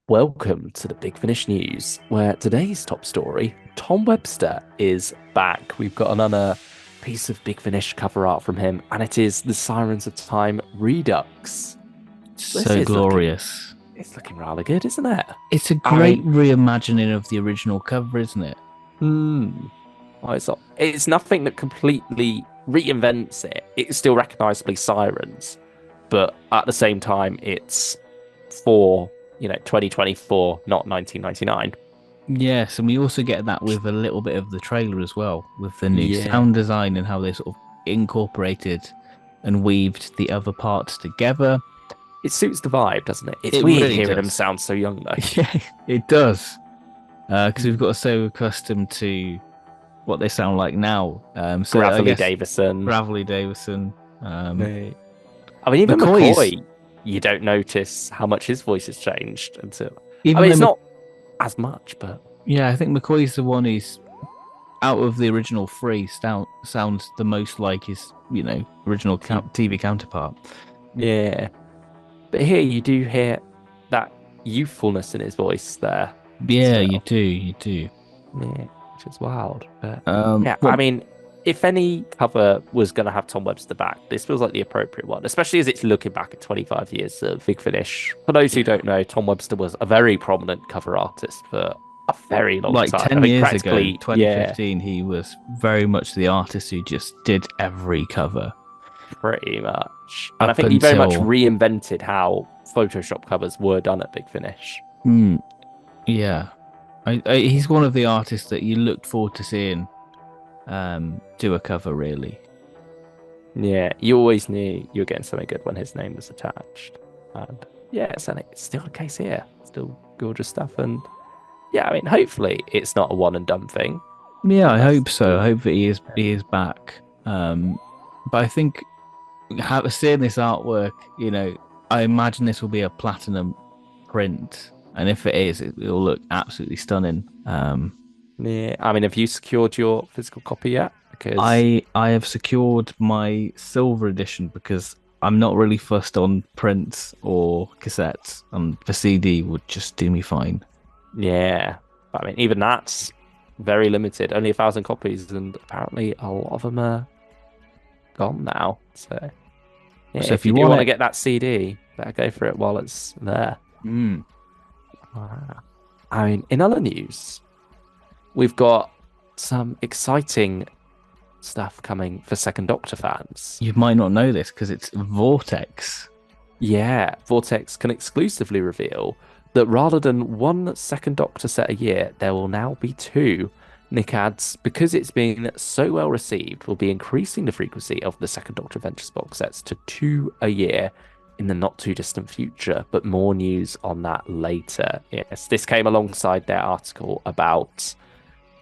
Welcome to the Big Finish News, where today's top story, Tom Webster is back. We've got another piece of Big Finish cover art from him, and it is the Sirens of Time Redux. This So is looking, glorious. it's looking rather good, isn't it? It's a I great mean, reimagining of the original cover, isn't it? well, it's nothing that completely reinvents it. It's still recognizably Sirens, but at the same time, it's for 2024, not 1999. Yes, and we also get that with a little bit of the trailer as well, with the new Yeah. sound design and how they sort of incorporated and weaved the other parts together. It suits the vibe, doesn't it? It's It weird really hearing them does. sound so young, though. Yeah, it does. Because we've Mm. got so accustomed to what they sound like now. So I Gravelly guess Davison. Gravely Davison, Yeah. I mean, even McCoy's, McCoy, you don't notice how much his voice has changed until. I even mean, it's though not as much, but yeah, I think McCoy's the one who's out of the original three sounds the most like his, original he, TV counterpart. yeah. But here you do hear that youthfulness in his voice there Yeah, you still. do, you do. Yeah, which is wild. But yeah, I What mean, if any cover was going to have Tom Webster back, this feels like the appropriate one, especially as it's looking back at 25 years of Big Finish. For those who don't know, Tom Webster was a very prominent cover artist for a very long like time. I 10 think years ago, practically, yeah, 2015, he was very much the artist who just did every cover pretty much. And I up think he very much until reinvented how Photoshop covers were done at Big Finish. mm, yeah. He's one of the artists that you looked forward to seeing do a cover really. Yeah, you always knew you were getting something good when his name was attached. And yeah, it's still the case here. Still gorgeous stuff. And yeah, I mean, hopefully it's not a one and done thing. Yeah, I That's hope so. I hope that he is back. But I think seeing this artwork, I imagine this will be a platinum print, and if it is, will look absolutely stunning. yeah. I mean, have you secured your physical copy yet? Because I have secured my silver edition because I'm not really fussed on prints or cassettes, and the CD would just do me fine. yeah, I mean, even that's very limited. Only 1,000 copies, and apparently a lot of them are gone now. So yeah, So if if you you do want want to it, get that CD, better go for it while it's there. mm, Wow. I mean, in other news, we've got some exciting stuff coming for Second Doctor fans. you might not know this because it's Vortex. Yeah, Vortex can exclusively reveal that rather than one Second Doctor set a year, there will now be two. Nick adds, because it's been so well received, we'll be increasing the frequency of the Second Doctor Adventures box sets to two a year in the not too distant future, but more news on that later. Yes, this came alongside their article about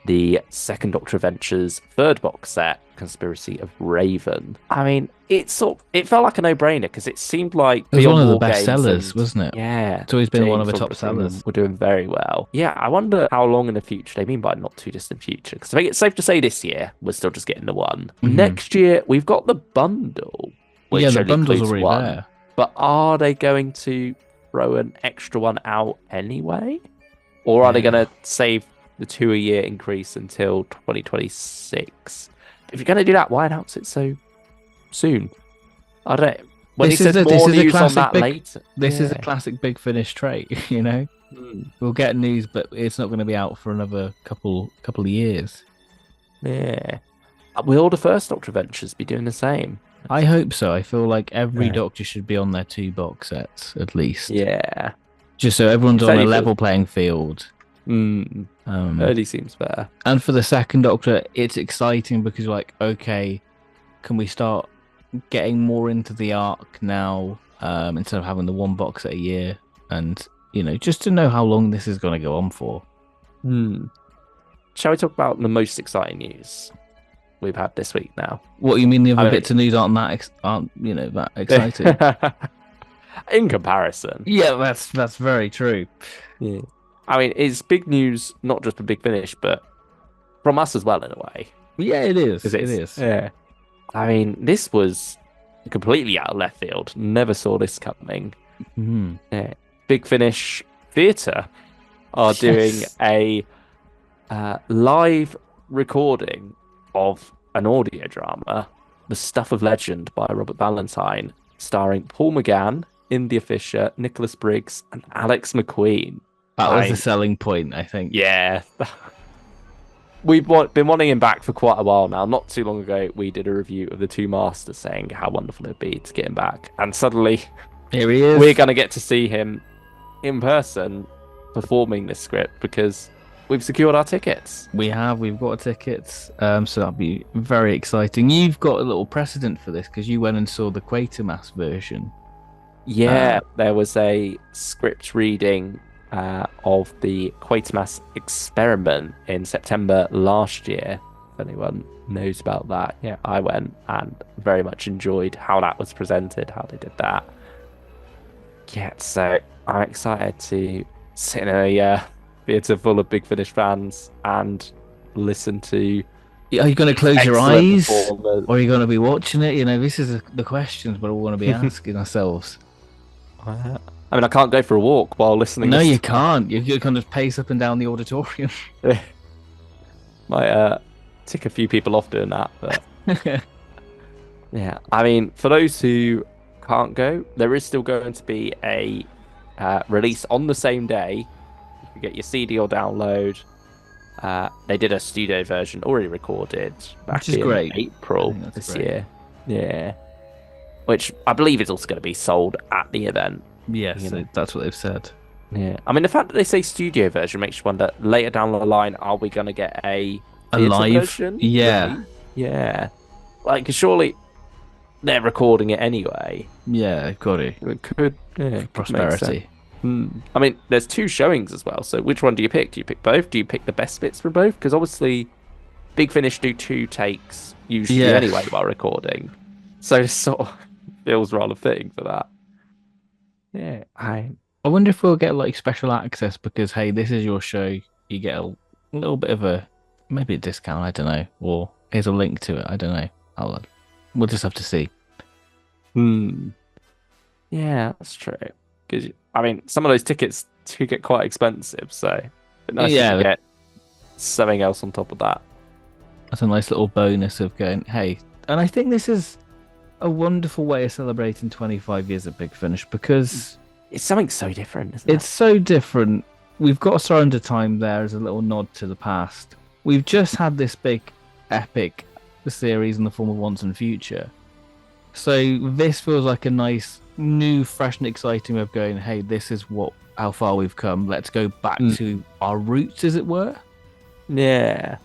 the Second Doctor Adventures third box set, Conspiracy of Raven. I mean, it felt like a no-brainer because it seemed like It was one Beyond of the War best Games sellers, and wasn't it? yeah, It's always been one of James the from top Bring sellers. them were doing very well. Yeah, I wonder how long in the future they mean by not too distant future. Because I think it's safe to say this year we're still just getting the one. Hmm. Next year we've got the bundle, Yeah, which the only bundle's includes already one. there. But are they going to throw an extra one out anyway? Or are they going Yeah. to save the two a year increase until 2026? If you're going to do that, why announce it so soon? I don't know. When he says This more is a news on classic that big later, this is a yeah. classic Big Finish trait, Hmm. We'll get news, but it's not going to be out for another couple of years. Yeah. Will the first Doctor Adventures be doing the same? I hope so. I feel like every Yeah. Doctor should be on their two box sets at least, Yeah. just so everyone's It on a only feels. level playing field. Mm, Um, early seems fair. and for the second Doctor, it's exciting because like, okay, can we start getting more into the arc now, instead of having the one box set a year, and just to know how long this is going to go on for. Hmm. Shall we talk about the most exciting news we've had this week now? What you mean the other I bits of news aren't that exciting? mean, in comparison, Yeah, that's very true. yeah. I mean, it's big news, not just for Big Finish, but from us as well, in a way. Yeah, it is. Because It it's, is. yeah. I mean, this was completely out of left field. Never saw this coming. Mhm. Yeah. Big Finish Theatre are doing Yes. a live recording of an audio drama, The Stuff of Legend by Robert Valentine, starring Paul McGann, India Fisher, Nicholas Briggs, and Alex McQueen. That was the I selling point, I think. Yeah, been wanting him back for quite a while now. Not too long ago, we did a review of The Two Masters saying how wonderful it'd be to get him back. And suddenly, Here he we're is. going to get to see him in person performing this script because we've secured our tickets. We've got tickets. So that'll be very exciting. You've got a little precedent for this because you went and saw the Quatermass version. Yeah, there was a script reading of the Quatermass experiment in September last year. If anyone knows about that, yeah, I went and very much enjoyed how that was presented, how they did that. Yeah, so I'm excited to sit in a theatre full of Big Finish fans and listen to Are you going to close your excellent eyes, performers. or are you going to be watching it? You know, this is the questions we're all going to be asking ourselves. I mean, I can't go for a walk while listening. No, to you this. can't. You kind of pace up and down the auditorium. Might tick a few people off doing that, but yeah. I mean, for those who can't go, there is still going to be a release on the same day. You can get your CD or download. They did a studio version already recorded back Which is in great. I April think that's this great. year. Yeah, which I believe is also going to be sold at the event. Yes, You know. that's what they've said. Yeah, I mean the fact that they say studio version makes you wonder later down the line, are we going to get a A theatre live, version? yeah, Yeah, like 'cause surely they're recording it anyway. yeah, got it. It could, yeah, it could make sense. Prosperity. I mean, there's two showings as well. So which one do you pick? Do you pick both? Do you pick the best bits from both? Because obviously, Big Finish do two takes usually Yeah. anyway while recording, so it sort of feels rather fitting for that. Yeah, I wonder if we'll get like special access because hey, this is your show. You get a little bit of a maybe a discount. I don't know, or here's a link to it. I don't know. We'll just have to see. hmm. Yeah, that's true. Because I mean, some of those tickets do get quite expensive, so it'd be nice Yeah, to get something else on top of that. that's a nice little bonus of going, hey. And I think this is a wonderful way of celebrating 25 years of Big Finish because It's something so different, isn't it's so different. We've got Surrender Time there as a little nod to the past. We've just had this big epic series in the form of Once and Future. So this feels like a nice, new, fresh and exciting way of going, hey, this is how far we've come. Let's go back to our roots, as it were. Yeah.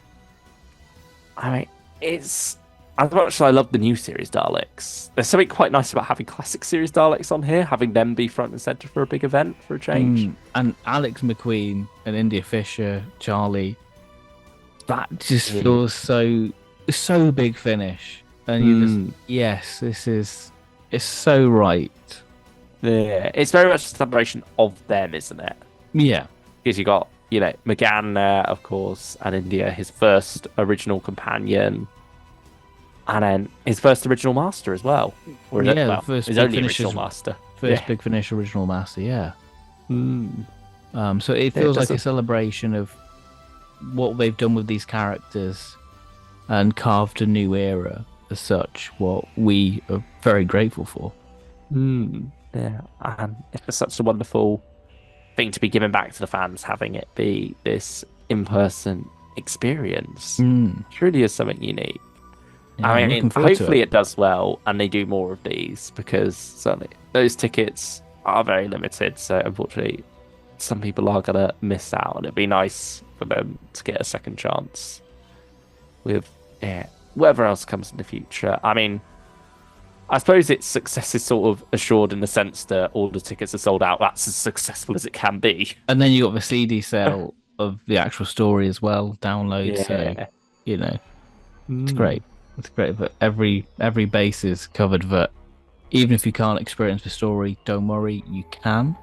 I mean, it's as much as I love the new series Daleks, there's something quite nice about having classic series Daleks on here, having them be front and center for a big event for a change. And Alex McQueen and India Fisher, Charlie, that just Yeah. feels so Big Finish. And you just, yes, it's so right. Yeah, it's very much a celebration of them, isn't it? Yeah. Because you got, McGann there, of course, and India, his first original companion, and then his first original master as well. Or Yeah, well, the first his Big only Finish original master. First Yeah. Big Finish original master, yeah. Mm. So it feels like a doesn't- celebration of what they've done with these characters and carved a new era as such, what we are very grateful for. Yeah, and it's such a wonderful thing to be given back to the fans, having it be this in-person experience. Truly is something unique. Yeah, I I'm mean, looking forward to hopefully it does well and they do more of these because certainly those tickets are very limited. So unfortunately, some people are gonna miss out, and it'd be nice for them to get a second chance with whatever else comes in the future. I mean, I suppose its success is sort of assured in the sense that all the tickets are sold out. That's as successful as it can be. And then you got the CD sale of the actual story as well, download. So Yeah. it's great. It's great that every base is covered. That even if you can't experience the story, don't worry, you can.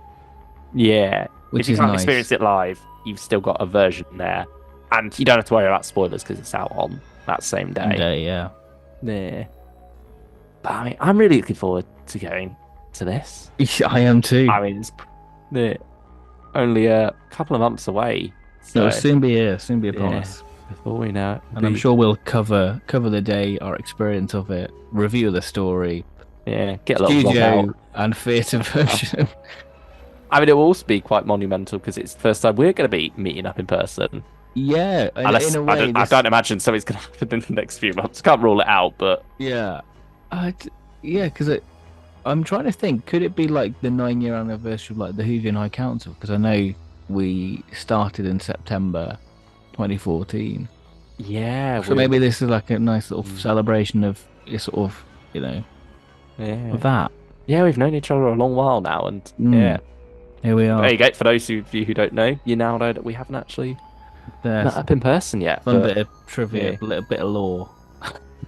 Yeah. Which if you is can't nice. experience it live, you've still got a version there. And you don't have to worry about spoilers because it's out on that same day. Yeah. Yeah. But I mean, I'm really looking forward to going to this. I am too. I mean, only a couple of months away. It'll So soon be here, soon be upon yeah, us. before we know it, And I'm sure we'll cover the day, our experience of it, review the story, yeah, get a little vlog out. studio and theatre version. I mean, it will also be quite monumental because it's the first time we're going to be meeting up in person. Yeah, in Unless a way, I this. don't imagine something's going to happen in the next few months. Can't rule it out, but Yeah, yeah, because I'm trying to think. Could it be like the 9-year anniversary of like the Whovian High Council? Because I know we started in September 2014. yeah, So we're maybe this is like a nice little mm, celebration of sort of, yeah, of that. yeah. We've known each other a long while now, and yeah, Mm, here we there are. you go. For those of you who don't know, you now know that we haven't actually met There's up in person yet. fun But bit of trivia, yeah, a little bit of lore,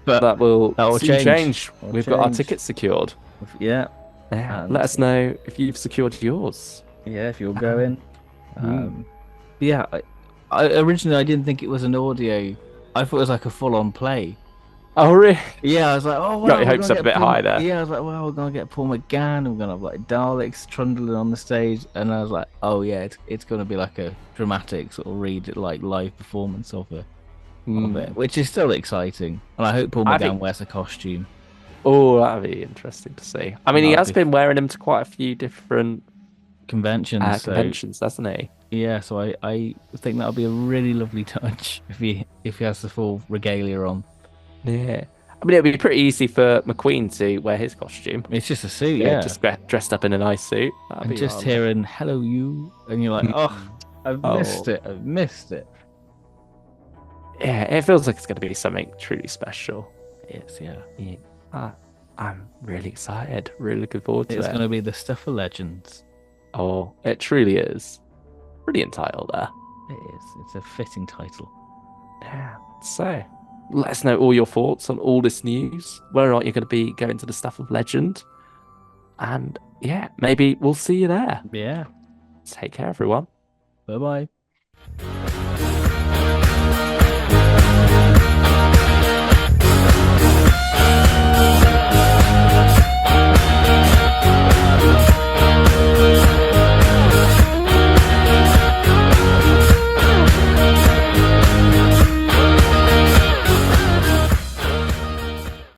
but that will that will soon change. change. Will We've got our change. tickets secured. Yeah, Yeah, let and us know if you've secured yours. yeah, if you're Um, going. hmm. Yeah, I originally I didn't think it was an audio. I thought it was like a full-on play. Oh, really? Yeah, I was like, oh Got wow, your we're hopes gonna up a get bit Paul. high there. Yeah, I was like, wow, we're gonna get Paul McGann. We're gonna have like Daleks trundling on the stage, and I was like, oh yeah, it's gonna be like a dramatic sort of read like live performance of Hmm. it, which is still exciting. And I hope Paul I McGann think. wears a costume. Oh, that'd be interesting to see. I mean, he That'd has be been wearing them to quite a few different conventions. So conventions, hasn't he? yeah, so I think that'll be a really lovely touch if he has the full regalia on. Yeah. I mean, it'd be pretty easy for McQueen to wear his costume. It's just a suit, Yeah, yeah. just dressed up in a nice suit. That'd And be just rather. hearing "Hello, you," and you're like, "Oh, Mm. I've missed Oh, it. I've missed it." yeah. It feels like it's going to be something truly special. It's yeah. Yeah. I, I'm really excited. Really looking forward to It's it. gonna be the stuff of legends. Oh, it truly is. Brilliant title there. It is. It's a fitting title. Yeah. So, let us know all your thoughts on all this news. Whether or not you're going to be going to the stuff of legend. And yeah, maybe we'll see you there. Yeah. Take care, everyone. Bye bye.